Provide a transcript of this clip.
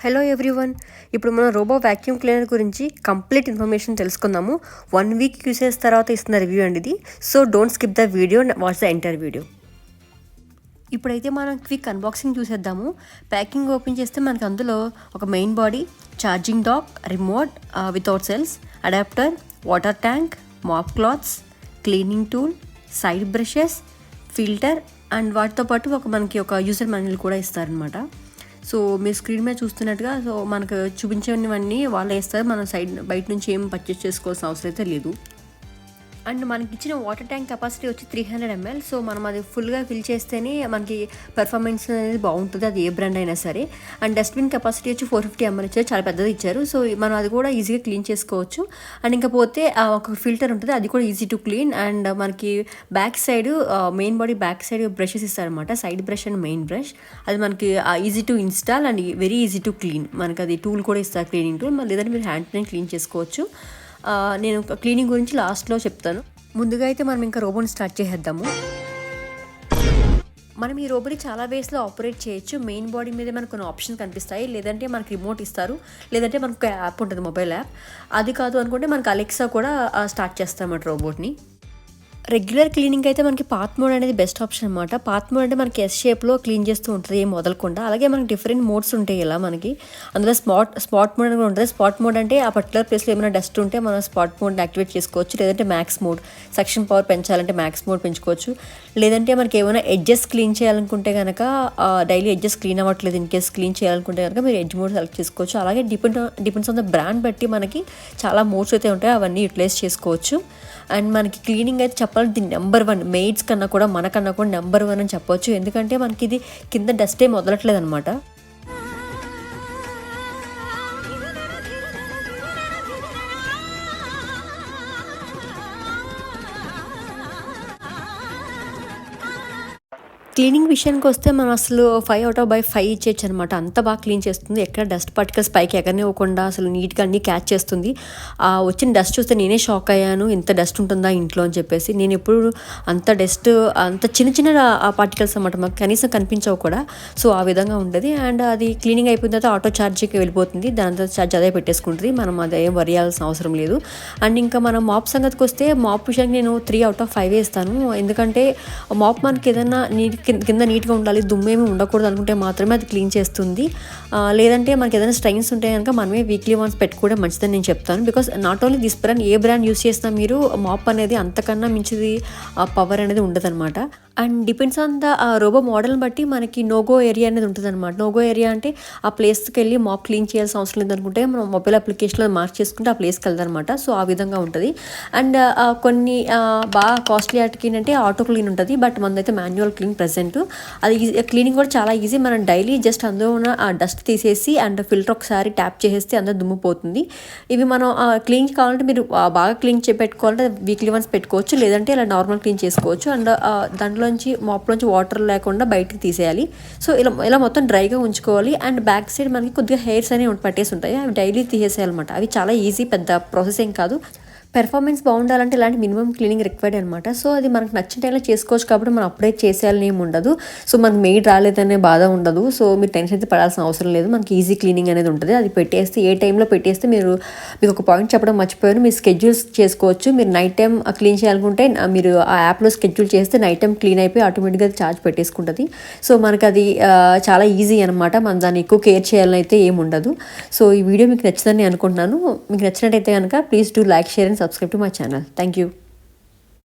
Hello everyone, ఇప్పుడు మనం robo vacuum cleaner గురించి కంప్లీట్ ఇన్ఫర్మేషన్ తెలుసుకుందాము. 1 వీక్ యూసేజ్ తర్వాత ఇస్తున్న రివ్యూ అండి ఇది. So don't skip the video, watch the entire video. ఇప్పుడైతే మనం క్విక్ అన్బాక్సింగ్ చూసేద్దాము. ప్యాకింగ్ ఓపెన్ చేస్తే మనకు అందులో ఒక main body, charging dock, remote without cells, adapter, water tank, mop cloths, cleaning tool, side brushes, filter and వాటితో పాటు మనకి ఒక యూజర్ మాన్యువల్ కూడా ఇస్తారనమాట. సో మీరు స్క్రీన్ మీద చూస్తున్నట్టుగా సో మనకు చూపించేవన్నీ వాళ్ళే ఇస్తారు. మనం బయట నుంచి ఏం పర్చేస్ చేసుకోవాల్సిన అవసరం అయితే లేదు. అండ్ మనకి ఇచ్చిన వాటర్ ట్యాంక్ కెపాసిటీ వచ్చి 300 ml. సో మనం అది ఫుల్గా ఫిల్ చేస్తేనే మనకి పెర్ఫార్మెన్స్ అనేది బాగుంటుంది, అది ఏ బ్రాండ్ అయినా సరే. అండ్ డస్ట్బిన్ కెపాసిటీ వచ్చి 450 ml ఇచ్చారు, చాలా పెద్దది ఇచ్చారు. సో మనం అది కూడా ఈజీగా క్లీన్ చేసుకోవచ్చు. అండ్ ఇంకపోతే ఒక ఫిల్టర్ ఉంటుంది, అది కూడా ఈజీ టు క్లీన్. అండ్ మనకి back side main body back side brushes ఇస్తారనమాట, side brush and main brush. అది మనకి easy to install and very easy to clean. మనకి అది టూల్ కూడా ఇస్తారు, క్లీనింగ్ టూల్. లేదంటే మీరు హ్యాండ్తో క్లీన్ చేసుకోవచ్చు. నేను క్లీనింగ్ గురించి లాస్ట్లో చెప్తాను. ముందుగా అయితే మనం ఇంకా రోబోని స్టార్ట్ చేసేద్దాము. మనం ఈ రోబోని చాలా వేస్లో ఆపరేట్ చేయొచ్చు. మెయిన్ బాడీ మీద మనకు కొన్ని ఆప్షన్స్ కనిపిస్తాయి, లేదంటే మనకి రిమోట్ ఇస్తారు, లేదంటే మనకు యాప్ ఉంటుంది, మొబైల్ యాప్. అది కాదు అనుకుంటే మనకు అలెక్సా కూడా స్టార్ట్ చేస్తామన్నమాట రోబోట్ని. రెగ్యులర్ క్లీనింగ్ అయితే మనకి పాత్ మోడ్ అనేది బెస్ట్ ఆప్షన్ అనమాట. పాత్ మోడ్ అంటే మనకి ఎస్ షేప్లో క్లీన్ చేస్తూ ఉంటుంది, ఏం వదలకుండా. అలాగే మనకి డిఫరెంట్ మోడ్స్ ఉంటాయి ఇలా మనకి. అందులో స్పాట్ మోడ్ కూడా ఉంటుంది. స్పాట్ మోడ్ అంటే ఆ పర్టికులర్ ప్లేస్లో ఏమైనా డస్ట్ ఉంటే మనం స్పాట్ మోడ్ యాక్టివేట్ చేసుకోవచ్చు. లేదంటే మ్యాక్స్ మోడ్, సక్షన్ పవర్ పెంచాలంటే మ్యాక్స్ మోడ్ పెంచుకోవచ్చు. లేదంటే మనకి ఏమైనా ఎడ్జెస్ క్లీన్ చేయాలనుకుంటే కనుక డైలీ ఎడ్జెస్ క్లీన్ అవ్వట్లేదు, ఇన్ కేస్ క్లీన్ చేయాలనుకుంటే కనుక మీరు ఎడ్జ్ మోడ్ సెలెక్ట్ చేసుకోవచ్చు. అలాగే డిపెండ్స్ ఆన్ ద బ్రాండ్ బట్టి మనకి చాలా మోడ్స్ అయితే ఉంటాయి, అవన్నీ యూటిలైజ్ చేసుకోవచ్చు. అండ్ మనకి క్లీనింగ్ అయితే చెప్పాలంటే నెంబర్ 1, మెయిడ్స్ కన్నా కూడా మనకన్నా కూడా నెంబర్ 1 అని చెప్పొచ్చు. ఎందుకంటే మనకి ఇది కింద డస్ట్ ఏం వదలట్లేదు అనమాట. క్లీనింగ్ విషయానికి వస్తే మనం అసలు 5/5 ఇచ్చేయచ్చు అనమాట. అంత బాగా క్లీన్ చేస్తుంది, ఎక్కడ డస్ట్ పార్టికల్స్ పైకి ఎగరనివ్వకుండా అసలు నీట్గా అన్నీ క్యాచ్ చేస్తుంది. వచ్చిన డస్ట్ చూస్తే నేనే షాక్ అయ్యాను, ఇంత డస్ట్ ఉంటుందా ఇంట్లో అని చెప్పేసి. నేను ఎప్పుడు అంత డస్ట్, అంత చిన్న పార్టికల్స్ అనమాట, మాకు కనీసం కనిపించవు కూడా. సో ఆ విధంగా ఉంటుంది. అండ్ అది క్లీనింగ్ అయిపోయిన తర్వాత ఆటో ఛార్జింగ్కి వెళ్ళిపోతుంది, దాంతో ఛార్జ్ అదే పెట్టేసుకుంటుంది, మనం అదేం వరియాల్సిన అవసరం లేదు. అండ్ ఇంకా మనం మాప్ సంగతికి వస్తే మాప్ విషయానికి నేను 3/5 ఇస్తాను. ఎందుకంటే మాప్ మనకి ఏదైనా కింద నీట్గా ఉండాలి, దుమ్మేమి ఉండకూడదు అనుకుంటే మాత్రమే అది క్లీన్ చేస్తుంది. లేదంటే మనకి ఏదైనా స్ట్రైన్స్ ఉంటే కనుక మనమే వీక్లీ వన్స్ పెట్టుకోవడం మంచిదని నేను చెప్తాను. Because not only this brand, A brand use చేసినా మీరు మాప్ అనేది అంతకన్నా మించిది పవర్ అనేది ఉండదు అనమాట. And depends on the robo మోడల్ని బట్టి మనకి నోగో ఏరియా అనేది ఉంటుంది అనమాట. నోగో ఏరియా అంటే ఆ ప్లేస్కి వెళ్ళి మాప్ క్లీన్ చేయాల్సిన అవసరం లేదనుకుంటే మనం మొబైల్ అప్లికేషన్లో మార్క్ చేసుకుంటే ఆ ప్లేస్కి వెళ్తాం అనమాట. సో ఆ విధంగా ఉంటుంది. అండ్ కొన్ని బాగా కాస్ట్లీ వాటికి అంటే ఆటో క్లీన్ ఉంటుంది, బట్ మనదైతే మాన్యువల్ క్లీన్ ప్రెజెంట్. అది క్లీనింగ్ కూడా చాలా ఈజీ. మనం డైలీ జస్ట్ అందులో ఉన్న ఆ డస్ట్ తీసేసి అండ్ ఫిల్టర్ ఒకసారి ట్యాప్ చేసేస్తే అందరూ దుమ్ము పోతుంది. ఇవి మనం క్లీన్ కావాలంటే మీరు బాగా క్లీన్ పెట్టుకోవాలంటే వీక్లీ వన్స్ పెట్టుకోవచ్చు, లేదంటే ఇలా నార్మల్ క్లీన్ చేసుకోవచ్చు. అండ్ దాంట్లోంచి మాప్లోంచి వాటర్ లేకుండా బయటకు తీసేయాలి. సో ఇలా మొత్తం డ్రైగా ఉంచుకోవాలి. అండ్ బ్యాక్ సైడ్ మనకి కొద్దిగా హెయిర్స్ అనేవి పట్టేసి ఉంటాయి, అవి డైలీ తీసేసేయాలన్నమాట. అవి చాలా ఈజీ, పెద్ద ప్రాసెస్ ఏం కాదు. పెర్ఫార్మెన్స్ బాగుండాలంటే ఇలాంటి మినిమం క్లీనింగ్ రిక్వైర్డ్ అనమాట. సో అది మనకు నచ్చిన టైంలో చేసుకోవచ్చు, కాబట్టి మనం అప్పుడే చేసేయాలని ఏమి ఉండదు. సో మనకు మెయిడ్ రాలేదనే బాధ ఉండదు. సో మీరు టెన్షన్ అయితే పడాల్సిన అవసరం లేదు, మనకి ఈజీ క్లీనింగ్ అనేది ఉంటుంది. అది పెట్టేస్తే ఏ టైంలో పెట్టేస్తే మీకు ఒక పాయింట్ చెప్పడం మర్చిపోయాను, మీరు స్కెడ్యూల్స్ చేసుకోవచ్చు. మీరు నైట్ టైం క్లీన్ చేయాలనుకుంటే మీరు ఆ యాప్లో స్కెడ్యూల్ చేస్తే నైట్ టైం క్లీన్ అయిపోయి ఆటోమేటిక్గా అది ఛార్జ్ పెట్టేసుకుంటుంది. సో మనకు అది చాలా ఈజీ అనమాట, మనం దాన్ని ఎక్కువ కేర్ చేయాలని అయితే ఏమి ఉండదు. సో ఈ వీడియో మీకు నచ్చిందని అనుకుంటున్నాను. మీకు నచ్చినట్టయితే కనుక please do like, share and subscribe to my channel. Thank you.